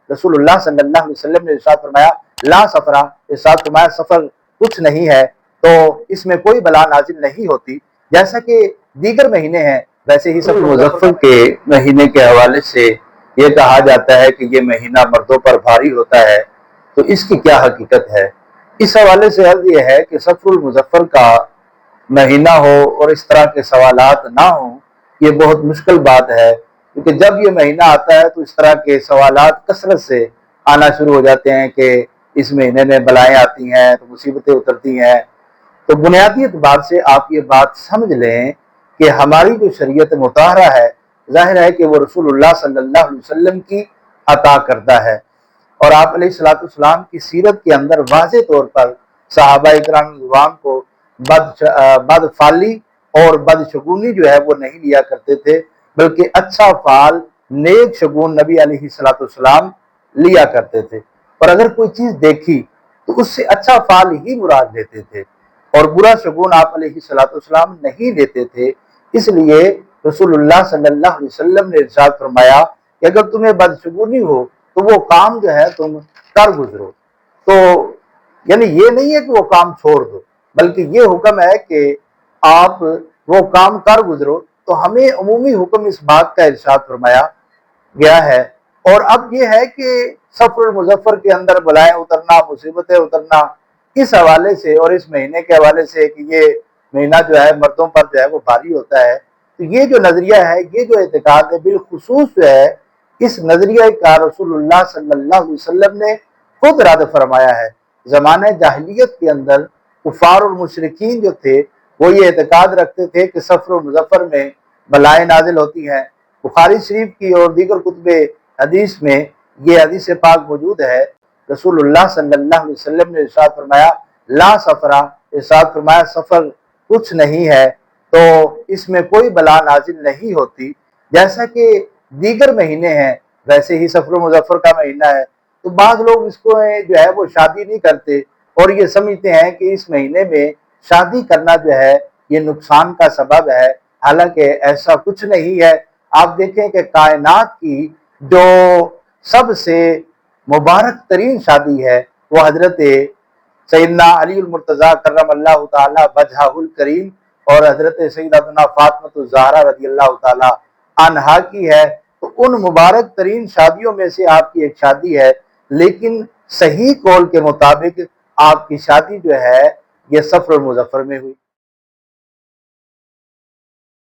رسول اللہ صلی اللہ علیہ وسلم نے ارشاد فرمایا لا سفرا، ارشاد فرمایا سفر کچھ نہیں ہے، تو اس میں کوئی بلا نازل نہیں ہوتی۔ جیسا کہ دیگر مہینے ہیں ویسے ہی سفر مظفر کے مہینے کے حوالے سے یہ کہا جاتا ہے کہ یہ مہینہ مردوں پر بھاری ہوتا ہے، تو اس کی کیا حقیقت ہے؟ اس حوالے سے عرض یہ ہے کہ سفر المظفر کا مہینہ ہو اور اس طرح کے سوالات نہ ہوں، یہ بہت مشکل بات ہے، کیونکہ جب یہ مہینہ آتا ہے تو اس طرح کے سوالات کثرت سے آنا شروع ہو جاتے ہیں کہ اس مہینے میں بلائیں آتی ہیں تو مصیبتیں اترتی ہیں۔ تو بنیادی اعتبار سے آپ یہ بات سمجھ لیں کہ ہماری جو شریعت مطہرہ ہے، ظاہر ہے کہ وہ رسول اللہ صلی اللہ علیہ وسلم کی عطا کردہ ہے، اور آپ علیہ الصلوۃ والسلام کی سیرت کے اندر واضح طور پر صحابہ اکرام رضوان کو بد فعلی اور بد شگونی جو ہے وہ نہیں لیا کرتے تھے، بلکہ اچھا فعل نیک شگون نبی علیہ الصلوۃ والسلام لیا کرتے تھے، اور اگر کوئی چیز دیکھی تو اس سے اچھا فعل ہی مراد لیتے تھے اور برا شگون آپ علیہ الصلوۃ والسلام نہیں لیتے تھے۔ اس لیے رسول اللہ صلی اللہ علیہ وسلم نے ارشاد فرمایا کہ اگر تمہیں بدشگونی ہو تو وہ کام جو ہے تم کر گزرو، تو یعنی یہ نہیں ہے کہ وہ کام چھوڑ دو، بلکہ یہ حکم ہے کہ آپ وہ کام کر گزرو۔ تو ہمیں عمومی حکم اس بات کا ارشاد فرمایا گیا ہے، اور اب یہ ہے کہ سفر المظفر کے اندر بلائیں اترنا، مصیبتیں اترنا، اس حوالے سے اور اس مہینے کے حوالے سے کہ یہ مہینہ جو ہے مردوں پر جو ہے وہ بھاری ہوتا ہے، تو یہ جو نظریہ ہے، یہ جو اعتقاد ہے، بالخصوص جو ہے اس نظریہ کا رسول اللہ صلی اللہ علیہ وسلم نے خود رد فرمایا ہے۔ زمانہ جاہلیت کے اندر کفار اور مشرکین جو تھے وہ یہ اعتقاد رکھتے تھے کہ سفر المظفر میں بلائیں نازل ہوتی ہیں۔ بخاری شریف کی اور دیگر کتب حدیث میں یہ حدیث پاک موجود ہے، رسول اللہ صلی اللہ علیہ وسلم نے ارشاد فرمایا لا سفرا، ارشاد فرمایا سفر کچھ نہیں ہے، تو اس میں کوئی بلا نازل نہیں ہوتی۔ جیسا کہ دیگر مہینے ہیں ویسے ہی سفر المظفر کا مہینہ ہے، تو بعض لوگ اس کو جو ہے وہ شادی نہیں کرتے اور یہ سمجھتے ہیں کہ اس مہینے میں شادی کرنا جو ہے یہ نقصان کا سبب ہے، حالانکہ ایسا کچھ نہیں ہے۔ آپ دیکھیں کہ کائنات کی جو سب سے مبارک ترین شادی ہے وہ حضرت سیدنا علی المرتضیٰ کرم اللہ تعالی وجہہ الکریم اور حضرت سیدتنا فاطمہ الزہرا رضی اللہ تعالی عنہا کی ہے، تو ان مبارک ترین شادیوں میں سے آپ کی ایک شادی ہے، لیکن صحیح قول کے مطابق آپ کی شادی جو ہے یہ سفر المظفر میں ہوئی۔